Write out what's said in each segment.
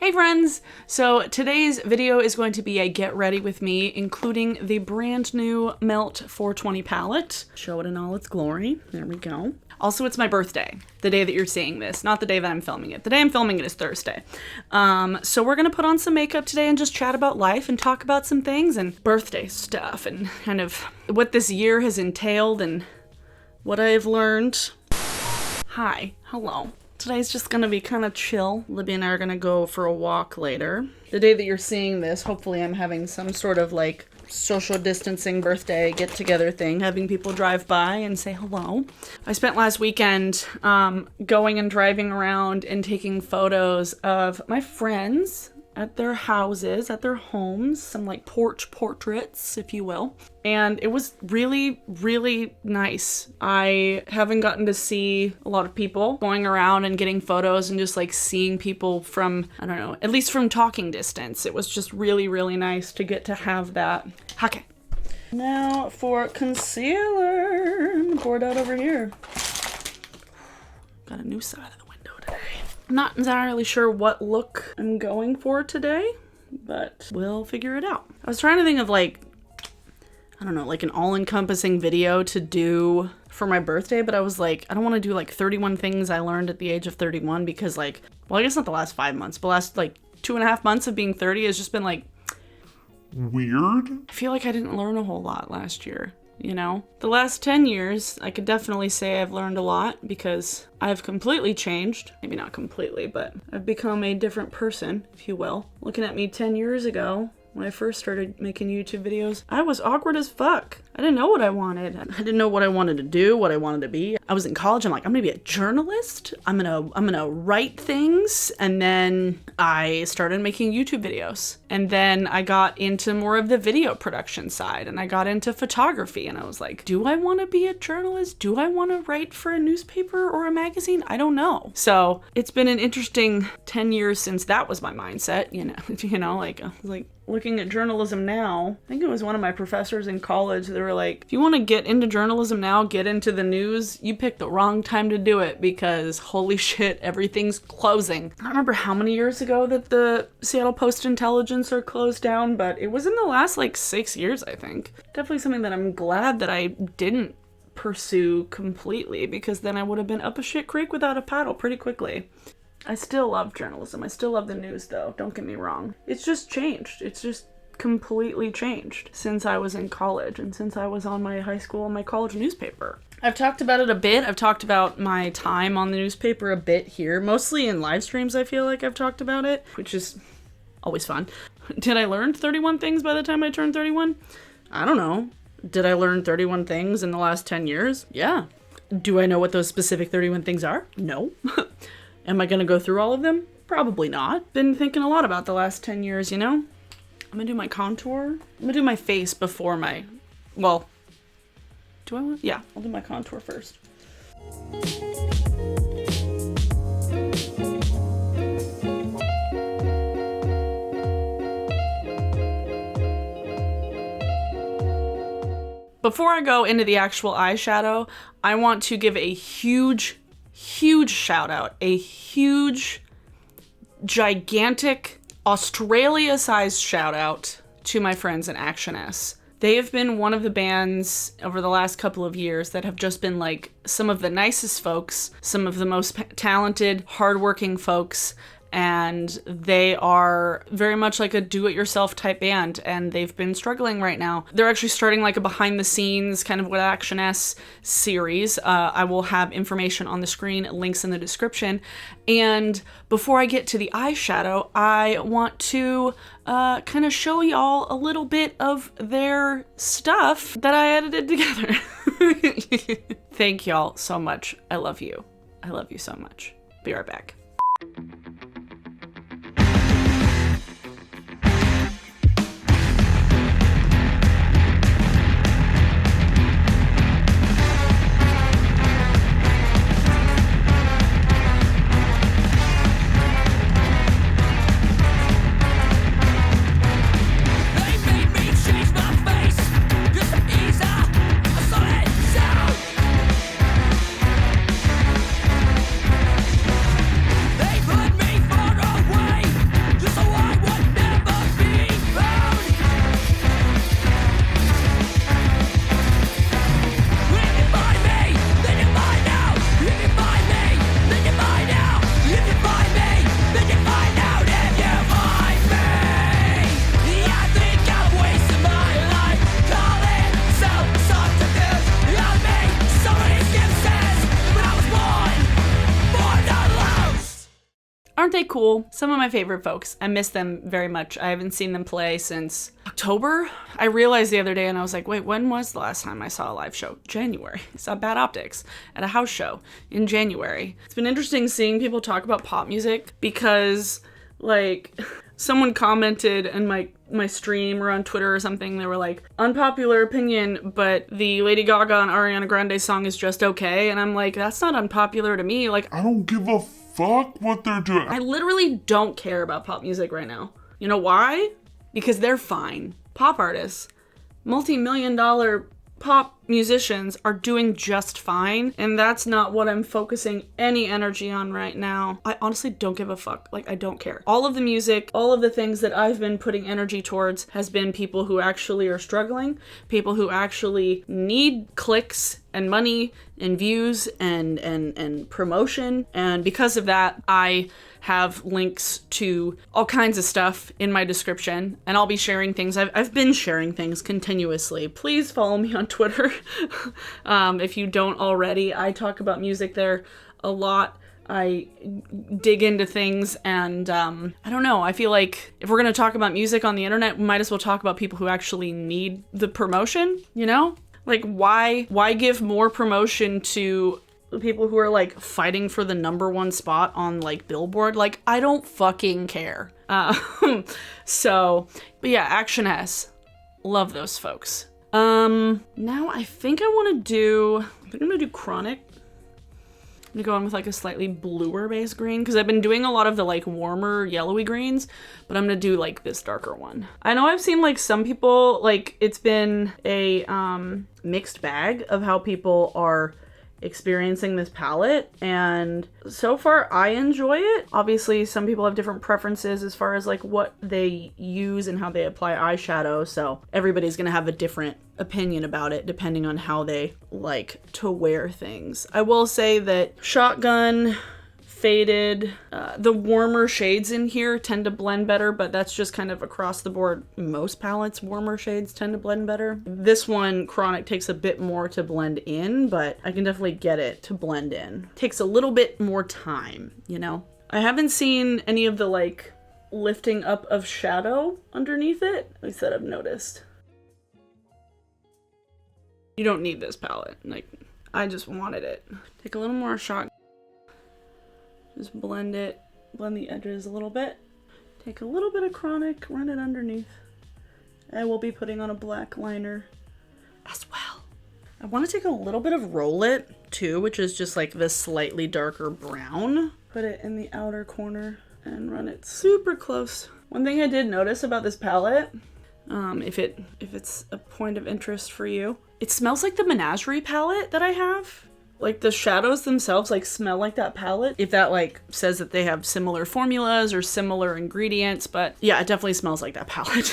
Hey friends! So today's video is going to be a get ready with me, including the brand new Melt 420 palette. Show it in all its glory. There we go. Also, it's my birthday, the day that you're seeing this, not the day that I'm filming it. The day I'm filming it is Thursday. So we're gonna put on some makeup today and just chat about life and talk about some things and birthday stuff and kind of what this year has entailed and what I've learned. Hi, hello. Today's just gonna be kind of chill. Libby and I are gonna go for a walk later. The day that you're seeing this, hopefully I'm having some sort of like social distancing birthday get-together thing, having people drive by and say hello. I spent last weekend going and driving around and taking photos of my friends at their houses, at their homes, some like porch portraits, if you will. And it was really, really nice. I haven't gotten to see a lot of people going around and getting photos and just like seeing people from, I don't know, at least from talking distance. It was just really, really nice to get to have that. Okay. Now for concealer. I'm poured out over here. Got a new side of the window today. I'm not entirely sure what look I'm going for today, but we'll figure it out. I was trying to think of like, I don't know, like an all-encompassing video to do for my birthday, but I was like, I don't want to do like 31 things I learned at the age of 31 because like, well, I guess not the last 5 months, but last like 2.5 months of being 30 has just been like weird. I feel like I didn't learn a whole lot last year. You know, the last 10 years, I could definitely say I've learned a lot because I've completely changed. Maybe not completely, but I've become a different person, if you will. Looking at me 10 years ago, when I first started making YouTube videos, I was awkward as fuck. I didn't know what I wanted. I didn't know what I wanted to do, what I wanted to be. I was in college, I'm like, I'm gonna be a journalist. I'm gonna write things. And then I started making YouTube videos. And then I got into more of the video production side and I got into photography and I was like, do I wanna be a journalist? Do I wanna write for a newspaper or a magazine? I don't know. So it's been an interesting 10 years since that was my mindset, like I was like, looking at journalism now, I think it was one of my professors in college, they were like, if you want to get into journalism now, get into the news, you picked the wrong time to do it because holy shit, everything's closing. I don't remember how many years ago that the Seattle Post-Intelligencer closed down, but it was in the last like 6 years, I think. Definitely something that I'm glad that I didn't pursue completely because then I would have been up a shit creek without a paddle pretty quickly. I still love journalism. I still love the news though, don't get me wrong. It's just changed. It's just completely changed since I was in college and since I was on my high school and my college newspaper. I've talked about it a bit. I've talked about my time on the newspaper a bit here, mostly in live streams. I feel like I've talked about it, which is always fun. Did I learn 31 things by the time I turned 31? I don't know. Did I learn 31 things in the last 10 years? Yeah. Do I know what those specific 31 things are? No. Am I gonna go through all of them? Probably not. Been thinking a lot about the last 10 years, you know? I'm gonna do my contour. I'm gonna do my face before my, well, do I want? Yeah, I'll do my contour first. Before I go into the actual eyeshadow, I want to give a huge shout out, a huge, gigantic, Australia-sized shout out to my friends in Actionesse. They have been one of the bands over the last couple of years that have just been like some of the nicest folks, some of the most talented, hardworking folks, and they are very much like a do-it-yourself type band, and they've been struggling right now. They're actually starting like a behind-the-scenes kind of what Actionesse series. I will have information on the screen, links in the description. And before I get to the eyeshadow, I want to kind of show y'all a little bit of their stuff that I edited together. Thank y'all so much. I love you. I love you so much. Be right back. Aren't they cool? Some of my favorite folks. I miss them very much. I haven't seen them play since October. I realized the other day and I was like, wait, when was the last time I saw a live show? January. I saw Bad Optics at a house show in January. It's been interesting seeing people talk about pop music because, like, someone commented in my stream or on Twitter or something, they were like, unpopular opinion, but the Lady Gaga and Ariana Grande song is just okay. And I'm like, that's not unpopular to me. Like, I don't give a fuck what they're doing. I literally don't care about pop music right now. You know why? Because they're fine. Pop artists, multi-million-dollar pop musicians are doing just fine, and that's not what I'm focusing any energy on right now. I honestly don't give a fuck. Like, I don't care. All of the music, all of the things that I've been putting energy towards has been people who actually are struggling, people who actually need clicks and money and views and promotion, and because of that, I have links to all kinds of stuff in my description, and I'll be sharing things. I've been sharing things continuously. Please follow me on Twitter if you don't already. I talk about music there a lot. I dig into things, and I don't know. I feel like if we're going to talk about music on the internet, we might as well talk about people who actually need the promotion, you know? Like, why give more promotion to the people who are like fighting for the #1 spot on like Billboard? Like, I don't fucking care. So, but yeah, Actionesse. Love those folks. Now I think I'm gonna do Chronic. I'm gonna go in with like a slightly bluer base green because I've been doing a lot of the like warmer yellowy greens, but I'm gonna do like this darker one. I know I've seen like some people, like it's been a mixed bag of how people are experiencing this palette, and so far I enjoy it. Obviously some people have different preferences as far as like what they use and how they apply eyeshadow, so everybody's gonna have a different opinion about it depending on how they like to wear things. I will say that Shotgun, Faded, the warmer shades in here tend to blend better, but that's just kind of across the board. Most palettes, warmer shades tend to blend better. This one, Chronic, takes a bit more to blend in, but I can definitely get it to blend in. Takes a little bit more time, you know? I haven't seen any of the like lifting up of shadow underneath it, at least that I've noticed. You don't need this palette. Like, I just wanted it. Take a little more Shotgun. Just blend it, blend the edges a little bit. Take a little bit of Chronic, run it underneath. I will be putting on a black liner as well. I want to take a little bit of Roll It too, which is just like this slightly darker brown. Put it in the outer corner and run it super close. One thing I did notice about this palette, if it's a point of interest for you, it smells like the Menagerie palette that I have. Like the shadows themselves like smell like that palette. If that like says that they have similar formulas or similar ingredients, but yeah, it definitely smells like that palette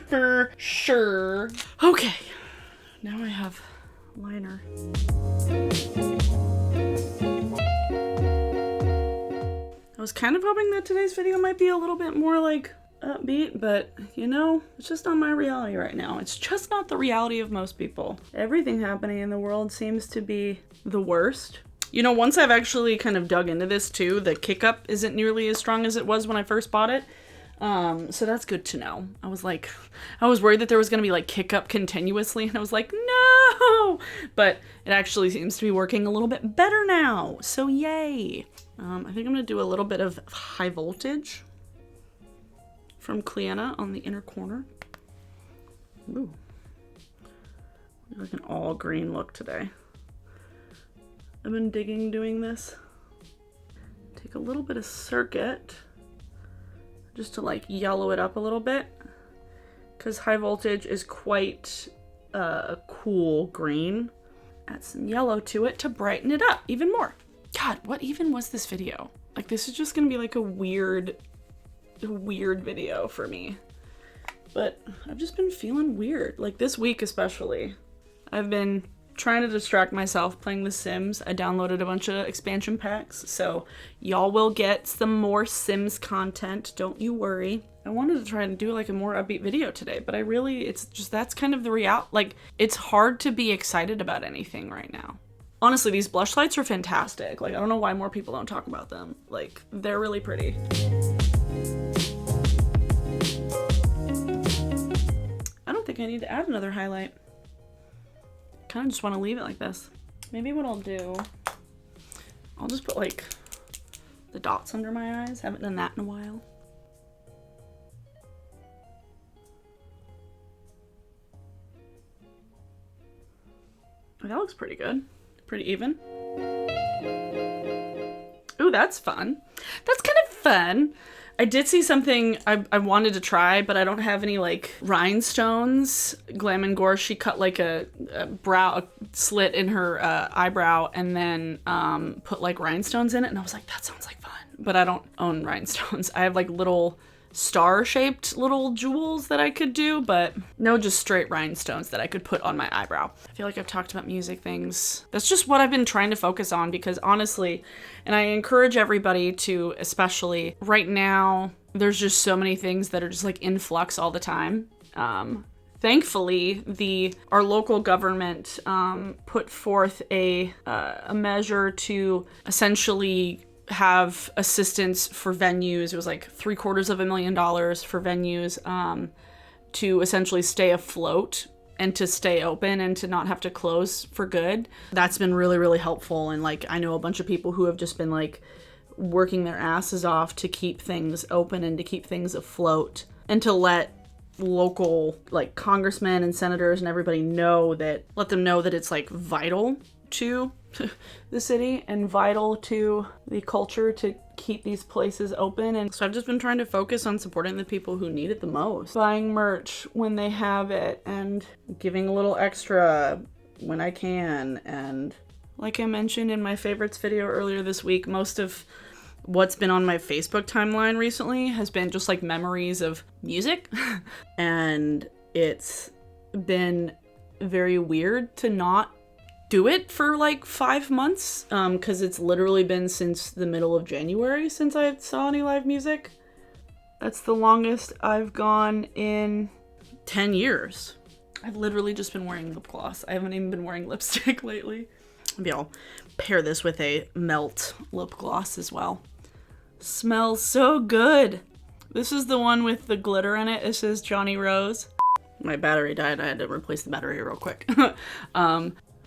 for sure. Okay, now I have liner. I was kind of hoping that today's video might be a little bit more like upbeat, but you know, it's just not my reality right now. It's just not the reality of most people. Everything happening in the world seems to be the worst. You know, once I've actually kind of dug into this too, the kick up isn't nearly as strong as it was when I first bought it. So that's good to know. I was worried that there was gonna be like kick up continuously, and I was like, no! But it actually seems to be working a little bit better now, so yay! I think I'm gonna do a little bit of High Voltage from Cleanna on the inner corner. Ooh. Like an all green look today. I've been digging doing this. Take a little bit of Circuit just to like yellow it up a little bit, because High Voltage is quite a cool green. Add some yellow to it to brighten it up even more. God, what even was this video? Like, this is just gonna be like a weird video for me, but I've just been feeling weird. Like this week especially, I've been trying to distract myself playing The Sims. I downloaded a bunch of expansion packs, so y'all will get some more Sims content, don't you worry. I wanted to try and do like a more upbeat video today, but it's just, that's kind of the reality. Like, it's hard to be excited about anything right now. Honestly, these blush lights are fantastic. Like, I don't know why more people don't talk about them. Like, they're really pretty. I don't think I need to add another highlight. Kind of just want to leave it like this. Maybe what I'll do, I'll just put like the dots under my eyes. Haven't done that in a while. That looks pretty good. Pretty even. Ooh, that's fun. That's kind of fun. I did see something I wanted to try, but I don't have any like rhinestones. Glam and Gore, she cut like a slit in her eyebrow and then put like rhinestones in it. And I was like, that sounds like fun. But I don't own rhinestones. I have like little star-shaped little jewels that I could do, but no just straight rhinestones that I could put on my eyebrow. I feel like I've talked about music things. That's just what I've been trying to focus on because honestly, and I encourage everybody to, especially right now, there's just so many things that are just like in flux all the time. Thankfully, our local government put forth a measure to essentially have assistance for venues. It was like $750,000 for venues to essentially stay afloat and to stay open and to not have to close for good. That's been really, really helpful. And like, I know a bunch of people who have just been like working their asses off to keep things open and to keep things afloat and to let local like congressmen and senators and everybody let them know that it's like vital to the city and vital to the culture to keep these places open. And so I've just been trying to focus on supporting the people who need it the most, buying merch when they have it and giving a little extra when I can. And like I mentioned in my favorites video earlier this week, most of what's been on my Facebook timeline recently has been just like memories of music and it's been very weird to not do it for like 5 months because it's literally been since the middle of January since I saw any live music. That's the longest I've gone in 10 years. I've literally just been wearing lip gloss. I haven't even been wearing lipstick lately. Maybe I'll pair this with a Melt lip gloss as well. Smells so good. This is the one with the glitter in it. This is Johnny Rose. My battery died. I had to replace the battery real quick.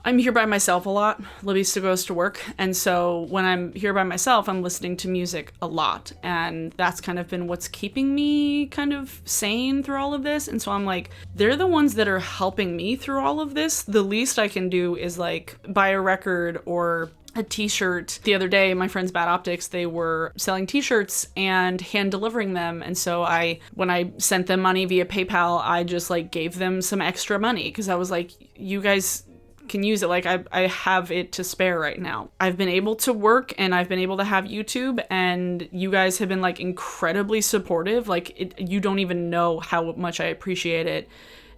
I'm here by myself a lot. Libby still goes to work. And so when I'm here by myself, I'm listening to music a lot. And that's kind of been what's keeping me kind of sane through all of this. And so I'm like, they're the ones that are helping me through all of this. The least I can do is like buy a record or a t-shirt. The other day, my friends Bad Optics, they were selling t-shirts and hand delivering them. And so when I sent them money via PayPal, I just like gave them some extra money because I was like, you guys can use it. Like I have it to spare right now. I've been able to work and I've been able to have YouTube and you guys have been like incredibly supportive. Like you don't even know how much I appreciate it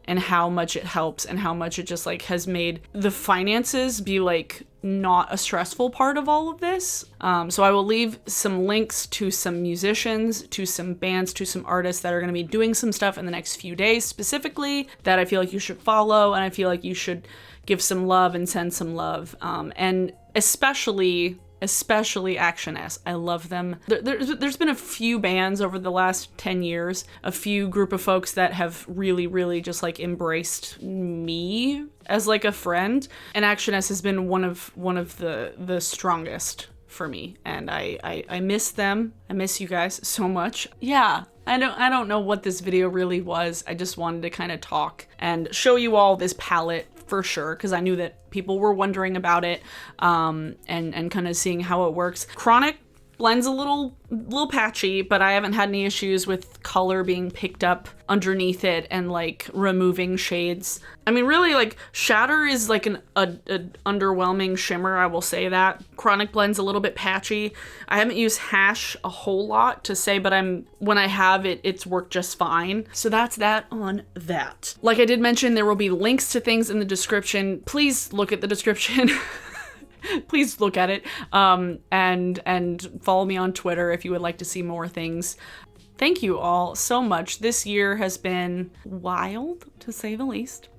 and how much it helps and how much it just like has made the finances be like not a stressful part of all of this. So I will leave some links to some musicians, to some bands, to some artists that are going to be doing some stuff in the next few days specifically that I feel like you should follow and I feel like you should give some love and send some love. And especially Actionesse. I love them. There's been a few bands over the last 10 years, a few group of folks that have really, really just like embraced me as like a friend. And Actionesse has been one of the strongest for me. And I miss them. I miss you guys so much. Yeah. I don't know what this video really was. I just wanted to kind of talk and show you all this palette for sure, because I knew that people were wondering about it, and kind of seeing how it works. Chronic blend's a little patchy, but I haven't had any issues with color being picked up underneath it and like removing shades. I mean, really, like Shatter is like an underwhelming shimmer, I will say that. Chronic blend's a little bit patchy. I haven't used Hash a whole lot to say, but when I have it, it's worked just fine. So that's that on that. Like I did mention, there will be links to things in the description. Please look at the description. Please look at it, and follow me on Twitter if you would like to see more things. Thank you all so much. This year has been wild, to say the least.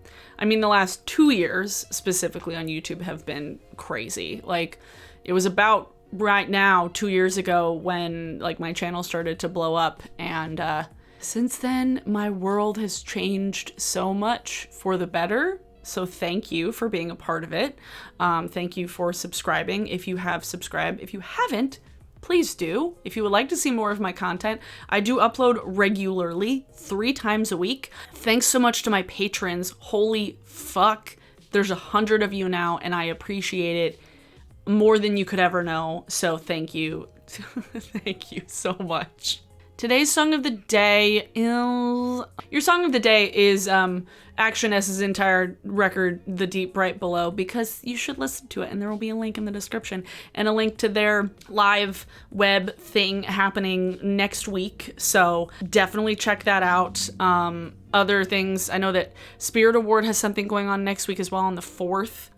I mean, the last 2 years specifically on YouTube have been crazy. Like, it was about right now 2 years ago when like my channel started to blow up, and since then my world has changed so much for the better. So thank you for being a part of it. Thank you for subscribing if you have subscribed. If you haven't, please do. If you would like to see more of my content, I do upload regularly 3 times a week. Thanks so much to my patrons. Holy fuck. There's 100 of you now, and I appreciate it more than you could ever know. So thank you. Thank you so much. Today's song of the day is... Your song of the day is Actionesse's entire record, The Deep Right Below, because you should listen to it, and there will be a link in the description and a link to their live web thing happening next week. So definitely check that out. Other things, I know that Spirit Award has something going on next week as well on the 4th.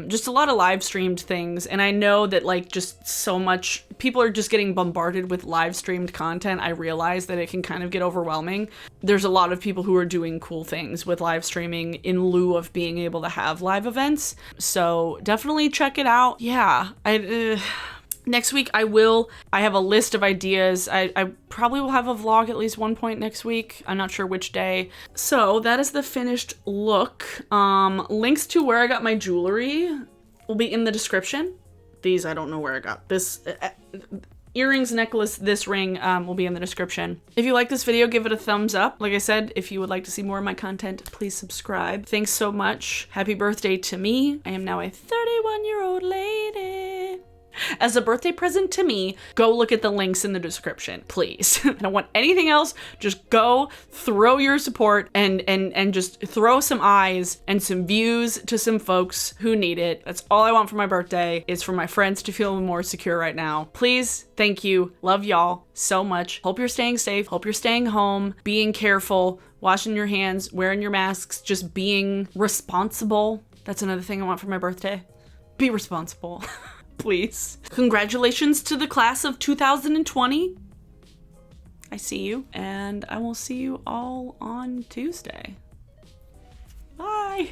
Just a lot of live streamed things. And I know that like just so much, people are just getting bombarded with live streamed content. I realize that it can kind of get overwhelming. There's a lot of people who are doing cool things with live streaming in lieu of being able to have live events. So definitely check it out. Yeah, next week I have a list of ideas. I probably will have a vlog at least one point next week. I'm not sure which day. So that is the finished look. Links to where I got my jewelry will be in the description. These, I don't know where I got. This earrings, necklace, this ring will be in the description. If you like this video, give it a thumbs up. Like I said, if you would like to see more of my content, please subscribe. Thanks so much. Happy birthday to me. I am now a 31-year-old lady. As a birthday present to me, go look at the links in the description, please. I don't want anything else. Just go throw your support and just throw some eyes and some views to some folks who need it. That's all I want for my birthday, is for my friends to feel more secure right now. Please, thank you. Love y'all so much. Hope you're staying safe. Hope you're staying home, being careful, washing your hands, wearing your masks, just being responsible. That's another thing I want for my birthday. Be responsible. Please. Congratulations to the class of 2020. I see you, and I will see you all on Tuesday. Bye.